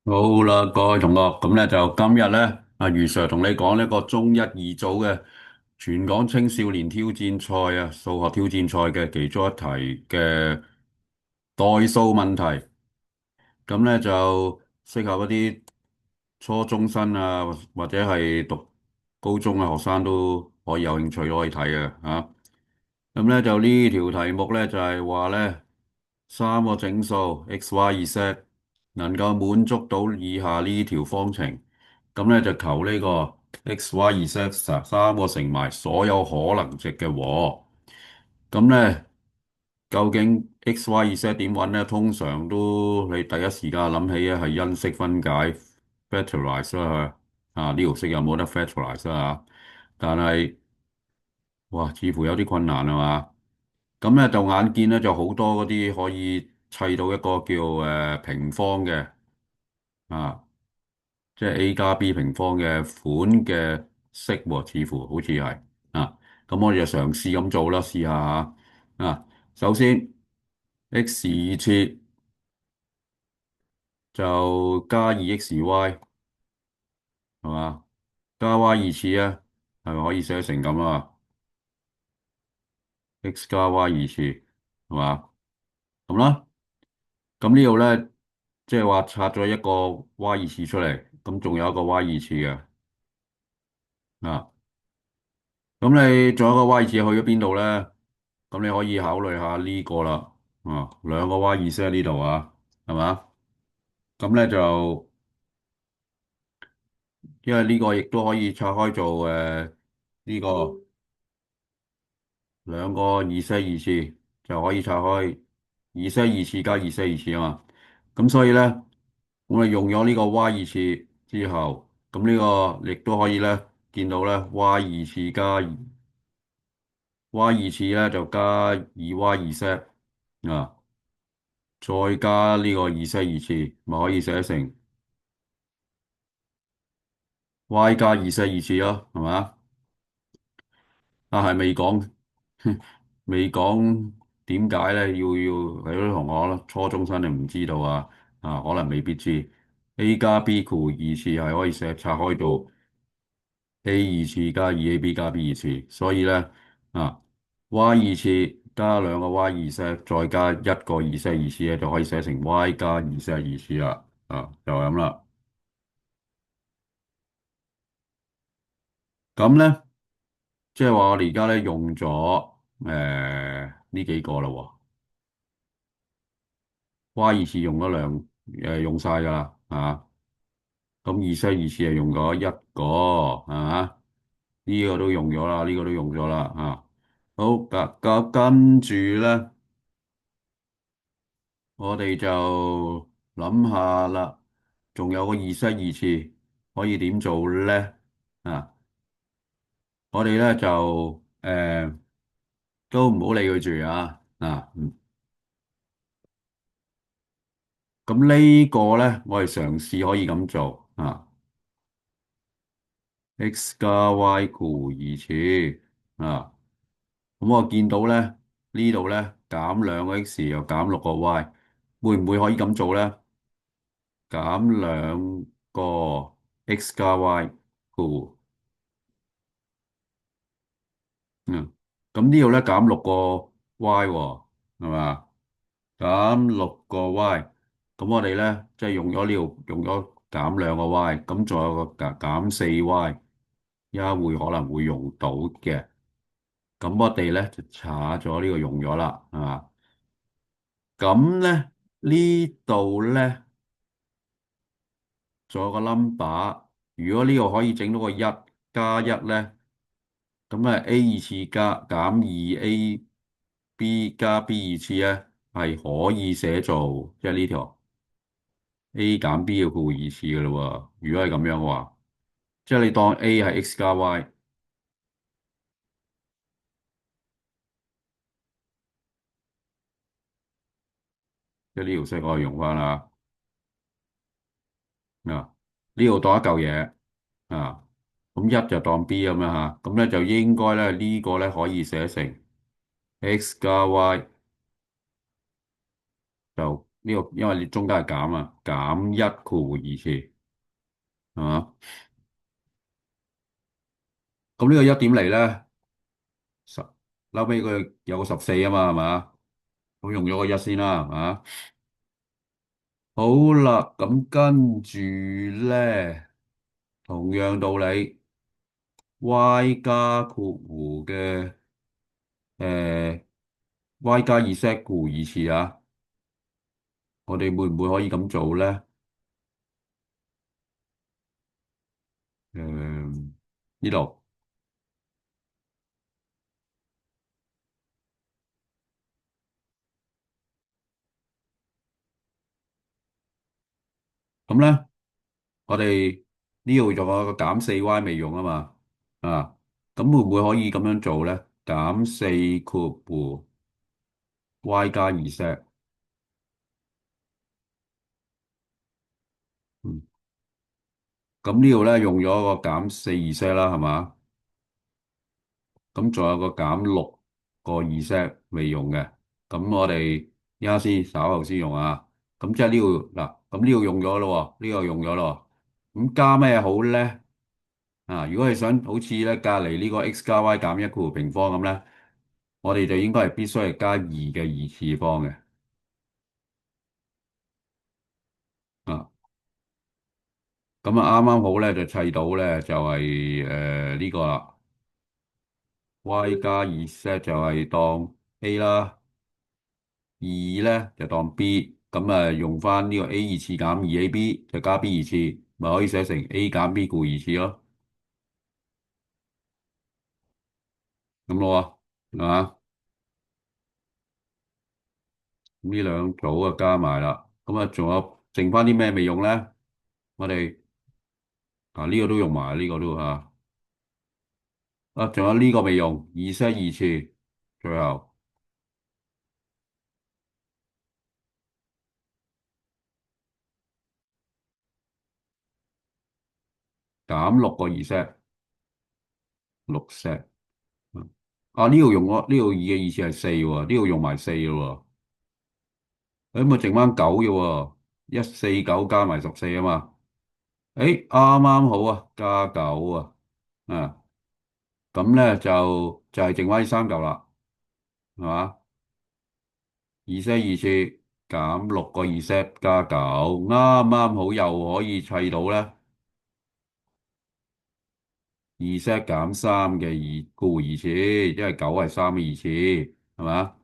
好啦，各位同學，咁咧就今日咧，余 Sir 同你講呢個中一二組嘅全港青少年挑戰賽啊，數學挑戰賽嘅其中一題嘅代數問題，咁咧就適合一啲初中生啊，或者係讀高中嘅學生都可以有興趣都可以睇嘅嚇。咁咧就呢條題目咧就係話咧，三個整數 x、y、z 能夠滿足到以下呢條方程，咁咧就求呢個 x、y、z 三個乘埋所有可能值嘅和。咁咧究竟 x、y、z 點揾咧？通常都你第一時間諗起咧係因式分解 factorize 啦，呢條式有冇得 factorize 啊？但係哇，似乎有啲困難啊嘛〜咁咧就眼見咧就好多嗰啲可以砌到一個叫平方嘅啊，即係 a 加 b 平方嘅款嘅式喎，似乎好似係啊。咁我哋就嘗試咁做啦，試下嚇啊。首先 x 二次就加二 xy 係嘛，加 y 二次啊，係咪可以寫成咁啊？x 加 y 二次係嘛，咁啦。咁呢度咧，即係話拆咗一個 y 二次出嚟，咁仲有一個 y 二次嘅啊。咁你仲有一個 y 二次去咗邊度咧？咁你可以考慮下呢個啦。啊，兩個 y 二次喺呢度啊，係嘛？咁咧就因為呢個亦都可以拆開做呢個兩個二次二次就可以拆開二次二次加二次二次啊嘛。咁所以咧，我哋用咗呢個 y 二次之後，咁呢個亦都可以咧見到咧 y 二次加 y 二次咧就加二 y 二 z 啊，再加呢個二 z 二次，咪可以寫成 y 加二 z 二次咯，係嘛？啊，係未講未講點解咧？要係啲同學咯，初中生你唔知道啊，可能未必知 a 加 b 括二次係可以寫拆開到。a 二次加二 ab 加 b 二次，所以咧啊 y 二次加兩個 y 二 z 再加一個二 z 二次咧，就可以寫成 y 加二 z 二次啦。就係咁啦。咁咧即係話我哋而家咧用咗呢幾個啦喎，y 二次用咗用晒噶啦咁二 z 二次係用咗一個呢個都用咗啦，呢個都用咗啦好，跟住咧。我哋就諗下啦，仲有個二失二次可以點做咧？我哋咧就都唔好理佢住咁呢個咧，我哋嘗試可以咁做x 加 y 負二次咁我見到咧呢度咧減兩個 x 又減六個 y，會唔會可以咁做咧？減兩個 x 加 y 負嗯，咁呢度咧減六個 y 喎，係嘛？減六個 y，咁我哋咧即係用咗呢度用咗減兩個 y，咁仲有個減四 y，而家會可能會用到嘅，咁我哋咧就查咗呢個用咗啦，係嘛？咁咧呢度咧仲有個 number，如果呢個可以整到個一加一咧。咁啊 A 二次加減二 AB 加 B 二次咧，係可以寫做即係呢條 A 減 B 嘅負二次嘅咯喎。如果係咁樣嘅話，即係你當 A 係 x 加 y，即係呢條式可以用翻啦。呢度當一嚿嘢啊，咁一就當 B 咁樣咁咧就應該咧呢個咧可以寫成 x 加 y 就呢個因為你中間係減啊，減一括弧二次，係嘛？咁呢個一點嚟咧，十，後尾佢有個14啊嘛，係嘛？咁用咗個一先啦，係嘛？好啦，咁跟住咧，同樣道理，y 加括弧嘅誒 y 加二 z 括弧二次啊，我哋會唔會可以咁做咧？呢度咁咧，我哋呢度仲有個減四 y 未用啊嘛，啊，咁會唔會可以咁樣做咧？減四括弧 y 加二 z，嗯，咁呢度咧用咗個減四二 z 啦，係嘛？咁仲有個減六個二 z 未用嘅，咁我哋依家先稍後先用啊。咁即係呢度嗱，咁呢度用咗咯喎，呢個用咗咯喎，咁加咩好咧？啊，如果係想好似咧隔離呢個 x 加 y 減一括弧平方咁咧，我哋就應該係必須係加二嘅二次方嘅。啊，咁啊啱啱好咧就砌到咧就係呢個啦，y 加二 z 就係當 a 啦。二咧就當 B，咁啊用翻呢個 A 二次減二 AB 就加 B 二次，咪可以寫成 A 減 B 負二次咯，咁咯喎，係嘛？咁呢兩組啊加埋啦，咁啊仲有剩翻啲咩未用咧？我哋呢個都用埋，呢個都仲有呢個未用，二 set 二次，最後減六個二 set，六 set，呢度用咗呢度二嘅二次係四喎，呢度用埋四咯喎，咁咪剩翻九嘅喎，149加埋14啊嘛。誒，啱啱好啊，加九啊，啊，咁咧就係剩翻呢三嚿啦，係嘛？二 set 二次減六個二 set 加九，啱啱好又可以砌到咧二 set 減三嘅二負二次，因為九係三嘅二次，係嘛？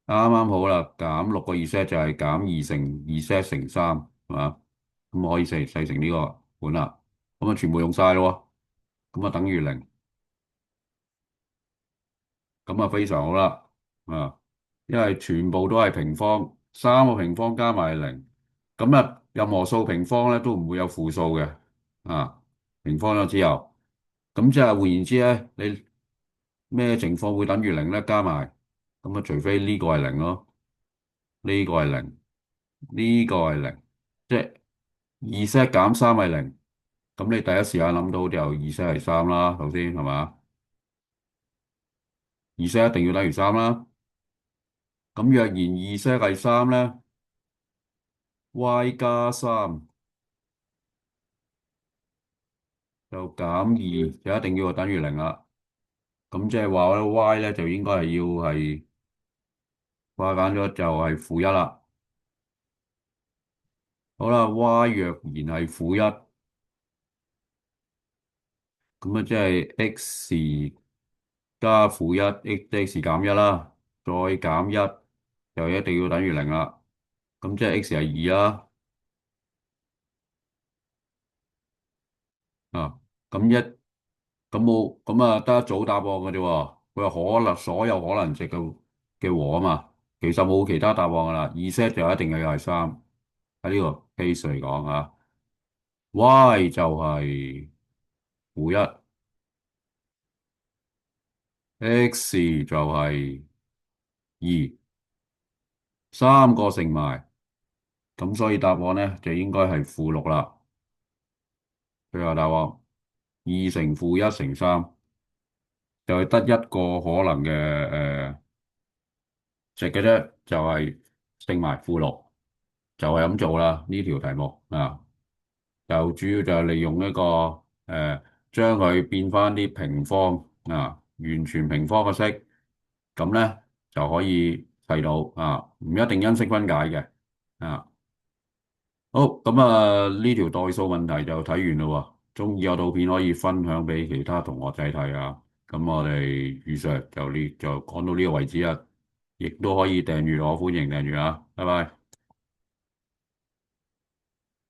啱啱好啦，減六個二 set 就係減二乘二 set 乘三，係嘛？咁可以製成呢個款啦，咁啊全部用晒咯喎，咁啊等於零。咁啊非常好啦，啊，因為全部都係平方，三個平方加埋零，咁啊任何數平方咧都唔會有負數嘅，啊，平方咗之後，咁即係換言之咧，你咩情況會等於零咧？加埋，咁啊除非呢個係零咯，呢個係零，呢個係零，即係二 set 減三係零，咁你第一時間諗到就二 set 係三啦，頭先係嘛？二 set 一定要等於三啦。咁若然二 set 係三咧，y 加三就減二就一定要等於零啦。咁即係話咧，y 咧就應該係要係化簡咗就係負一啦。好啦，y 若然係負一，咁啊即係 x 加負一，x 減一啦，再減一就一定要等於零啦。咁即係 x 係二啦。啊，咁一咁冇咁啊，得一組答案嘅啫喎。佢話可能所有可能值嘅和啊嘛，其實冇其他答案噶啦。二 set 就一定係又係三喺呢個 case 嚟講啊，y 就係負一，x 就係二，三個乘埋，咁所以答案咧就應該係負六啦。最後答案二乘負一乘三，就係得一個可能嘅值嘅啫，就係乘埋負六。就係咁做啦。呢條題目啊，就主要就係利用呢個將佢變翻啲平方啊，完全平方嘅式，咁咧就可以砌到啊，唔一定因式分解嘅啊。好，咁啊呢條代數問題就睇完啦喎。中意有圖片可以分享俾其他同學仔睇啊。咁我哋余 Sir 就講到呢個為止啊，亦都可以訂閱我，歡迎訂閱啊，拜拜。